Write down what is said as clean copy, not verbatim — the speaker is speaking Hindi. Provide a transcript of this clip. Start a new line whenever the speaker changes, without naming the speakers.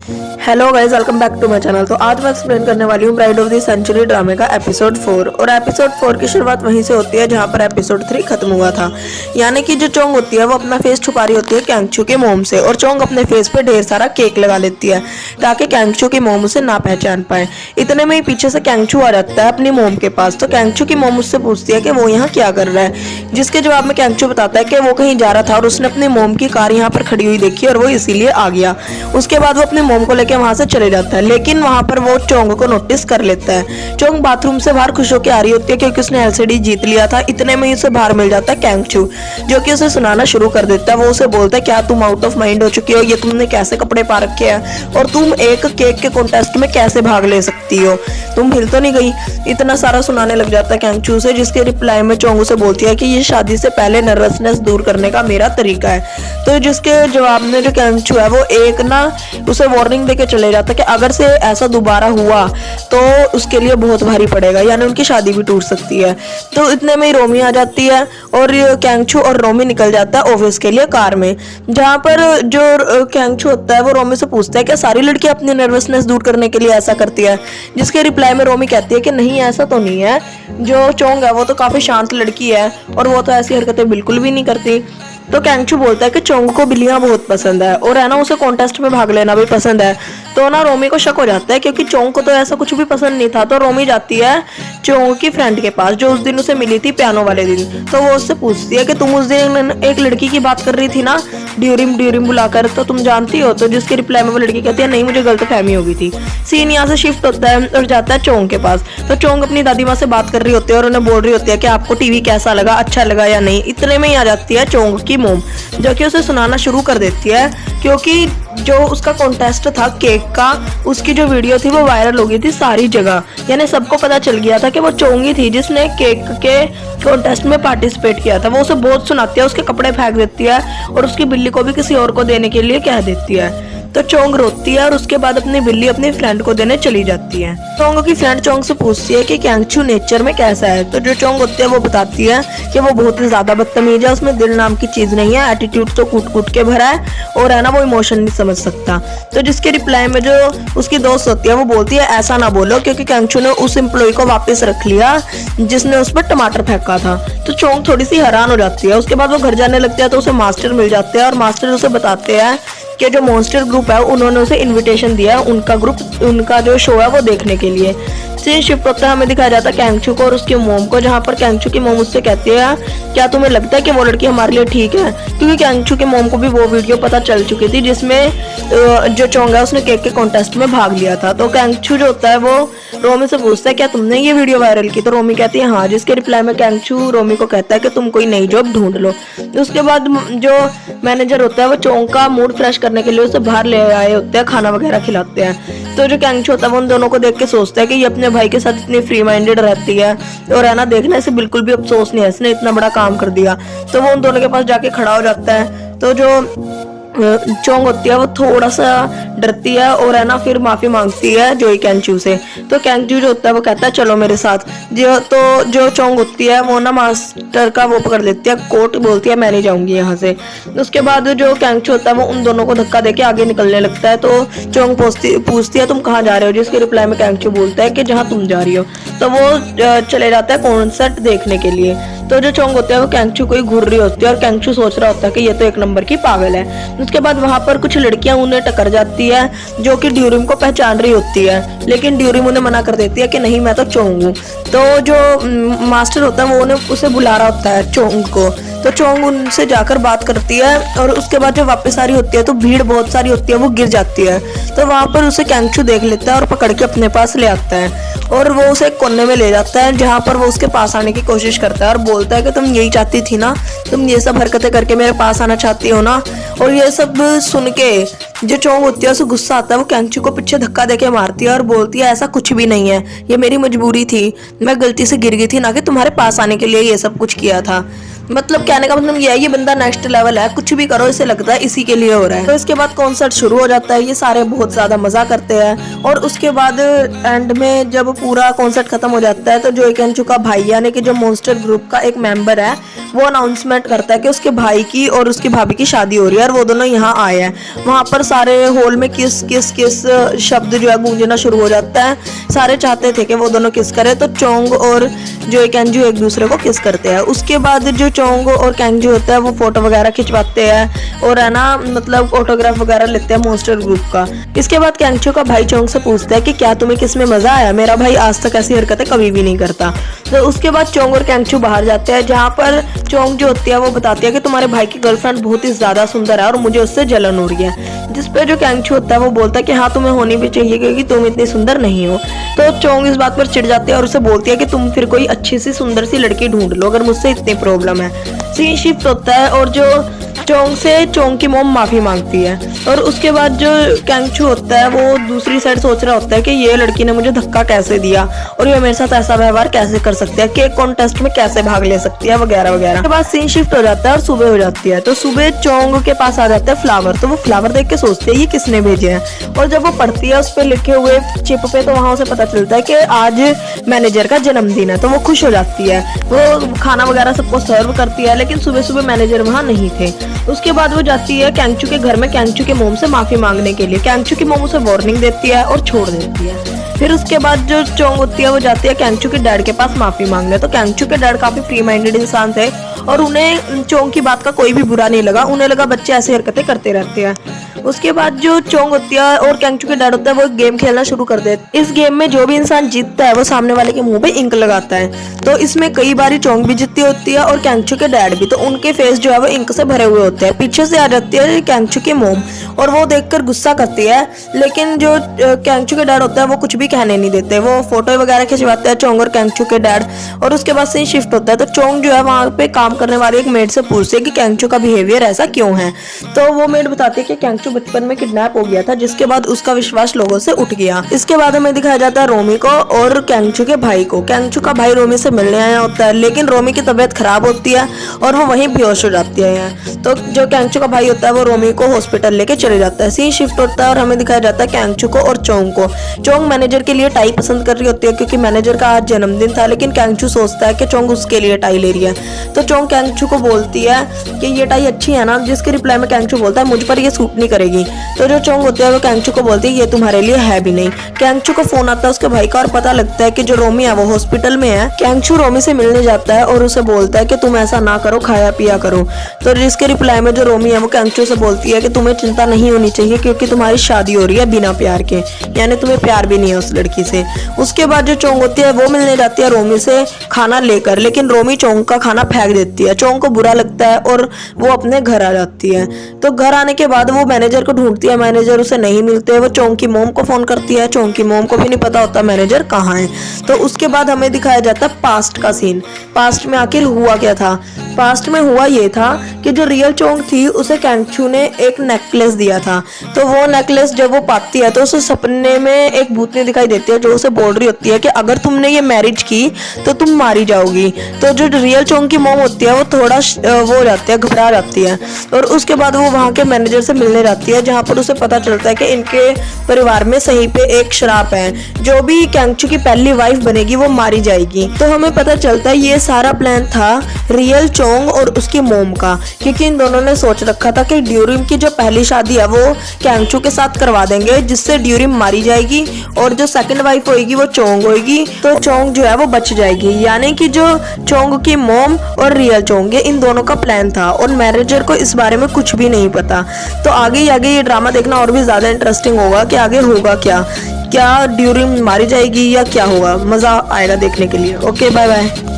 Hello guys, welcome back to my channel. तो आज मैं एक्सप्लेन करने वाली हूँ ब्राइड ऑफ द सेंचुरी ड्रामे का एपिसोड 4। और एपिसोड 4 की शुरुआत वहीं से होती है जहाँ पर एपिसोड 3 खत्म हुआ था। यानी कि जो चोंग होती है वो अपना फेस छुपा रही होती है कैंगचू के मोम से, और चोंग अपने फेस पे ढेर सारा केक लगा लेती है ताकि कैंगचू की मोम उसे ना पहचान पाए। इतने में ही पीछे से कैंगचू आ जाता है अपनी मोम के पास। तो कैंगचू की मोम उससे पूछती है कि वो यहाँ क्या कर रहा है, जिसके जवाब में कैंगचू बताता है कि वो कहीं जा रहा था और उसने अपनी मोम की कार यहाँ पर खड़ी हुई देखी और वो इसीलिए आ गया। उसके बाद वो अपनी मोम को लेकर वहां से चले जाता है, लेकिन वहां पर वो चोंग को नोटिस कर लेता है। चोंग बाथरूम से बाहर खुश होकर आ रही होती है क्योंकि उसने एलसीडी जीत लिया था। इतने में ही उसे बाहर मिल जाता है कैंगचू, जो कि उसे सुनाना शुरू कर देता है। वो उसे बोलता है, क्या तुम आउट ऑफ माइंड हो चुकी हो? ये तुमने कैसे कपड़े पा रखे हैं और तुम एक केक के कॉन्टेस्ट में कैसे भाग ले सकती हो? तुम हिल तो नहीं गई? इतना सारा सुनाने लग जाता है कैंगचू से, जिसके रिप्लाई में चोंग उसे बोलती है कि ये शादी से पहले नर्वसनेस दूर करने का मेरा तरीका है। तो जिसके जवाब में जो कैंगचू है वो एक ना उसे वार्निंग देके चले जाता है कि अगर से ऐसा दोबारा हुआ तो उसके लिए बहुत भारी पड़ेगा, यानी उनकी शादी भी टूट सकती है। तो इतने में ही रोमी आ जाती है और कैंगचू और रोमी निकल जाता है ऑफिस के लिए कार में, जहां पर जो कैंगचू होता है वो रोमी से पूछता है कि सारी लड़कियां अपनी नर्वसनेस दूर करने के लिए ऐसा करती है, जिसके रिप्लाई में रोमी कहती है कि नहीं, ऐसा तो नहीं है। जो चोंग है वो तो काफी शांत लड़की है और वो तो ऐसी हरकतें बिल्कुल भी नहीं करती। तो कैंगचू बोलता है कि चोंग को बिल्लियां बहुत पसंद है और है ना उसे कॉन्टेस्ट में भाग लेना भी पसंद है। तो ना रोमी को शक हो जाता है क्योंकि चोंग को तो ऐसा कुछ भी पसंद नहीं था। तो रोमी जाती है चोंग की फ्रेंड के पास जो उस दिन उसे मिली थी पियानो वाले दिन। तो वो उससे पूछती है कि तुम उस दिन एक लड़की की बात कर रही थी ना, ड्यूरिम ड्यूरिम बुलाकर, तो तुम जानती हो? तो जिसके रिप्लाई में वो लड़की कहती है, नहीं, मुझे गलतफहमी हो गई थी। सीन यहाँ से शिफ्ट होता है और जाता है चोंग के पास। तो चोंग अपनी दादी माँ से बात कर रही होती है और उन्हें बोल रही होती है कि आपको टीवी कैसा लगा, अच्छा लगा या नहीं। इतने में ही आ जाती है चोंग की मोम, जो कि उसे सुनाना शुरू कर देती है क्योंकि जो उसका कॉन्टेस्ट था केक का, उसकी जो वीडियो थी वो वायरल हो गई थी सारी जगह। यानी सबको पता चल गया था कि वो चोंग ही थी जिसने केक के कॉन्टेस्ट में पार्टिसिपेट किया था। वो उसे बहुत सुनाती है, उसके कपड़े फेंक देती है और उसकी बिल्ली को भी किसी और को देने के लिए कह देती है। तो चोंग रोती है और उसके बाद अपनी बिल्ली अपनी फ्रेंड को देने चली जाती है। चोंग की फ्रेंड चोंग से पूछती है कि कैंगचू नेचर में कैसा है। तो जो चोंग होती है वो बताती है कि वो बहुत ही ज्यादा बदतमीज है, उसमें दिल नाम की चीज नहीं है, एटीट्यूड तो कूट कूट के भरा है और है ना वो इमोशन नहीं समझ सकता। तो जिसके रिप्लाई में जो उसकी दोस्त होती है वो बोलती है, ऐसा ना बोलो, क्योंकि कैंगचू ने उस एम्प्लॉय को वापस रख लिया जिसने उस पर टमाटर फेंका था। तो चोंग थोड़ी सी हैरान हो जाती है। उसके बाद वो घर जाने लगती है तो उसे मास्टर मिल जाते हैं और मास्टर उसे बताते हैं कि जो मॉन्स्टर ग्रुप है उन्होंने उसे इनविटेशन दिया है उनका ग्रुप, उनका जो शो है वो देखने के लिए। सीन शिफ्ट होता है, हमें दिखाया जाता है कैंगचू को और उसकी मोम को, जहाँ पर कैंगचू की मोम उससे कहती है, क्या तुम्हें लगता है कि वो लड़की हमारे लिए ठीक है? क्योंकि कैंगचू की मोम को भी वो वीडियो पता चल चुकी थी जिसमें जो चोंग है उसने केक के कॉन्टेस्ट में भाग लिया था। तो कैंगचू जो होता है वो रोमी से पूछता है, क्या तुमने ये वीडियो वायरल की? तो रोमी कहती है हाँ, जिसके रिप्लाई में कैंगचू रोमी को कहता है कि तुम कोई नई जॉब ढूंढ लो। उसके बाद जो मैनेजर होता है वो चोंग का मूड फ्रेश करने के लिए उसे बाहर ले आए होते हैं, खाना वगैरह खिलाते हैं। तो जो कैंगचू होता है वो उन दोनों को देख के सोचता है कि ये अपने भाई के साथ इतनी फ्री माइंडेड रहती है और है ना देखने से बिल्कुल भी अफसोस नहीं है, इसने इतना बड़ा काम कर दिया। तो वो उन दोनों के पास जाके खड़ा हो जाता है। तो जो चोंग होती है वो थोड़ा सा डरती है और है ना फिर माफी मांगती है जोई कैंगचू से। तो कैंगचू जो होता है वो कहता है चलो मेरे साथ। जो चोंग होती है वो ना मास्टर का वो पकड़ लेती है कोट, बोलती है मैं नहीं जाऊंगी यहाँ से। उसके बाद जो कैंगचू होता है वो उन दोनों को धक्का देके आगे निकलने लगता है। तो चोंग पूछती है तुम कहाँ जा रहे हो? जिसके रिप्लाई में कैंगचू बोलता है कि जहाँ तुम जा रही हो। तो वो चले जाता है कॉन्सर्ट देखने के लिए। तो जो चोंग होता है वो कैंगचू को ही घूर रही होती है और कैंगचू सोच रहा होता है कि ये तो एक नंबर की पागल है। उसके बाद वहां पर कुछ लड़कियां उन्हें टकर जाती है जो कि ड्यूरिम को पहचान रही होती है, लेकिन ड्यूरिम उन्हें मना कर देती है कि नहीं, मैं तो चोंग हूँ। तो जो मास्टर होता है वो उन्हें उसे बुला रहा होता है चोंग को। तो चोंग उनसे जाकर बात करती है और उसके बाद जब वापस आ रही होती है तो भीड़ बहुत सारी होती है, वो गिर जाती है। तो वहां पर उसे कैंगचू देख लेता है और पकड़ के अपने पास ले आता है और वो उसे एक कोने में ले जाता है जहां पर वो उसके पास आने की कोशिश करता है और बोलता है कि तुम यही चाहती थी ना, तुम ये सब हरकतें करके मेरे पास आना चाहती हो ना। और ये सब सुन के जो चोंग होती है उसे गुस्सा आता है, वो कैंगचू को पीछे धक्का देके मारती है और बोलती है ऐसा कुछ भी नहीं है, ये मेरी मजबूरी थी, मैं गलती से गिर गई थी, ना कि तुम्हारे पास आने के लिए ये सब कुछ किया था। मतलब कहने का मतलब ये है, ये बंदा नेक्स्ट लेवल है, कुछ भी करो इसे लगता है इसी के लिए हो रहा है। तो इसके बाद कॉन्सर्ट शुरू हो जाता है, ये सारे बहुत ज्यादा मजा करते हैं और उसके बाद एंड में जब पूरा कॉन्सर्ट खत्म हो जाता है तो जो केंचू का भाई यानी कि जो मॉन्स्टर ग्रुप का एक मेंबर है वो अनाउंसमेंट करता है कि उसके भाई की और उसकी भाभी की शादी हो रही है और वो दोनों यहाँ आए हैं। वहां पर सारे हॉल में किस किस किस शब्द जो है गूंजना शुरू हो जाता है। सारे चाहते थे कि वो दोनों किस करें, तो चोंग और जो केंजू एक दूसरे को किस करते हैं। उसके बाद जो चोंग और केंजू होता है वो फोटो वगैरह खिंचवाते हैं और है ना मतलब ऑटोग्राफ वगैरह लेते हैं मॉन्स्टर ग्रुप का। इसके बाद केंचू का भाई चोंग से पूछता है कि क्या तुम्हें किस में मजा आया, मेरा भाई आज तक ऐसी हरकतें कभी भी नहीं करता। तो उसके बाद चोंग और केंचू बाहर जाते हैं, जहाँ पर चोंग जो होती है वो बताती है कि तुम्हारे भाई की गर्लफ्रेंड बहुत ही ज्यादा सुंदर है और मुझे उससे जलन हो रही है। जिस पे जो केंचू होता है वो बोलता है कि हाँ तुम्हें होनी भी चाहिए क्योंकि तुम इतनी सुंदर नहीं हो। तो चोंग इस बात पर चिढ़ जाती है और उसे बोलती है कि तुम फिर कोई अच्छी सी सुंदर सी लड़की ढूंढ लो अगर मुझसे इतनी प्रॉब्लम है। सीन शिफ्ट होता है और जो चोंग से चोंग की मोम माफी मांगती है और उसके बाद जो केंचू होता है वो दूसरी साइड सोच रहा होता है कि ये लड़की ने मुझे धक्का कैसे दिया और ये मेरे साथ ऐसा व्यवहार कैसे कर सकती है, केक कॉन्टेस्ट में कैसे भाग ले सकती है वगैरह वगैरह। उसके बाद सीन शिफ्ट हो जाता है और सुबह हो जाती है। तो सुबह चोंग के पास आ जाता है फ्लावर, तो वो फ्लावर देख के सोचती है ये किसने भेजे हैं और जब वो पढ़ती है उस पर लिखे हुए चिप पे तो वहां उसे पता चलता है कि आज मैनेजर का जन्मदिन है। तो वो खुश हो जाती है, वो खाना वगैरह सबको सर्व करती है, लेकिन सुबह सुबह मैनेजर वहां नहीं थे। उसके बाद वो जाती है केंचू के घर में केंचू के मोम से माफी मांगने के लिए। केंचू की मोम उसे वार्निंग देती है और छोड़ देती है। फिर उसके बाद जो चोंग होती है वो जाती है केंचू के डैड के पास माफी मांगने। तो केंचू के डैड काफी फ्री माइंडेड इंसान थे और उन्हें चोंग की बात का कोई भी बुरा नहीं लगा, उन्हें लगा बच्चे ऐसी हरकतें करते रहते हैं। उसके बाद जो चोंग होती है और केंचू के डैड होता है वो एक गेम खेलना शुरू कर देते। इस गेम में जो भी इंसान जीतता है वो सामने वाले के मुंह पे इंक लगाता है। तो इसमें कई बारी चोंग भी जीतती होती है और केंचू के डैड भी, तो उनके फेस जो है वो इंक से भरे हुए होते हैं। पीछे से आ जाती है केंचू की मोम और वो देखकर गुस्सा करती है, लेकिन जो केंचू के डैड होता है वो कुछ भी कहने नहीं देते। वो फोटो वगैरह खिंचवाते हैं चोंग और केंचू के डैड और उसके बाद से शिफ्ट होता है। तो चोंग जो है वहां पे काम करने वाली एक मेड से पूछती है कि केंचू का बिहेवियर ऐसा क्यों है। तो वो मेड बताती है कि केंचू बचपन में किडनैप हो गया था, जिसके बाद उसका विश्वास लोगों से उठ गया। इसके बाद हमें दिखाया जाता है रोमी को और केंचू के भाई को। केंचू का भाई रोमी से मिलने आया होता है, लेकिन रोमी की तबीयत खराब होती है और वो वहीं बेहोश हो जाती है। तो जो केंचू का भाई होता है वो रोमी को हॉस्पिटल लेके चले जाता है। सीन शिफ्ट होता है और हमें दिखाया जाता है केंचू को और चोंग को। चोंग मैनेजर के लिए टाई पसंद कर रही होती है क्योंकि मैनेजर का आज जन्मदिन था, लेकिन केंचू सोचता है कि चोंग उसके लिए टाई ले रही है। तो चोंग केंचू को बोलती है कि ये टाई अच्छी है ना, जिसके रिप्लाई में केंचू बोलता है मुझ पर ये सूट नहीं करेगी। तो जो चोंग होती है वो केंचू को बोलती है ये तुम्हारे लिए है भी नहीं। केंचू को फोन आता है उसके भाई का और पता लगता है कि जो रोमी है वो हॉस्पिटल में है। केंचू रोमी से मिलने जाता है और उसे बोलता है कि तुम ऐसा ना करो, खाया पिया करो। तो जिसके रिप्लाई में जो रोमी है वो केंचू से बोलती है कि तुम्हें चिंता नहीं होनी चाहिए क्योंकि तुम्हारी शादी हो रही है बिना प्यार के, यानी तुम्हें प्यार भी नहीं है उस लड़की से। उसके बाद जो चोंग होती है वो मिलने जाती है रोमी से खाना लेकर, लेकिन रोमी चोंग का खाना फेंक देती है। चोंग को बुरा लगता है और वो अपने घर आ जाती है। तो घर आने के बाद वो मैनेजर को ढूंढती है, मैनेजर उसे नहीं मिलते। वो चोंग की मोम को फोन करती है, चोंग की मोम को भी नहीं पता होता मैनेजर कहाँ है। तो उसके बाद हमें दिखाया जाता है पास्ट का सीन। पास्ट में आखिर हुआ क्या था। पास्ट में हुआ ये था कि जो रियल चोंग थी उसे केंचू ने एक नेकलेस दिया था। तो वो नेकलेस जब वो पाती है तो उसे सपने में एक भूतनी दिखाई देती है जो उसे बोल रही होती है कि अगर तुमने ये मैरिज की तो तुम मारी जाओगी। तो जो रियल चोंग की मोम होती है वो थोड़ा वो हो जाती है, घबरा जाती है और उसके बाद वो वहाँ के मैनेजर से मिलने जाती है, जहाँ पर उसे पता चलता है कि इनके परिवार में सही पे एक श्राप है, जो भी केंचू की पहली वाइफ बनेगी वो मारी जाएगी। तो हमें पता चलता है ये सारा प्लान था रियल चोंग और उसकी मोम का, क्योंकि इन दोनों ने सोच रखा था कि ड्यूरिम की जो पहली शादी है वो केंचू के साथ करवा देंगे, जिससे ड्यूरिम मारी जाएगी और जो सेकंड वाइफ होगी वो चोंग होगी। तो चोंग जो है वो बच जाएगी, यानी कि जो चोंग की मोम और रियल चोंग इन दोनों का प्लान था और मैनेजर को इस बारे में कुछ भी नहीं पता। तो आगे ये ड्रामा देखना और भी ज्यादा इंटरेस्टिंग होगा कि आगे होगा क्या ड्यूरिम मारी जाएगी या क्या होगा। मजा आएगा देखने के लिए। Okay bye bye.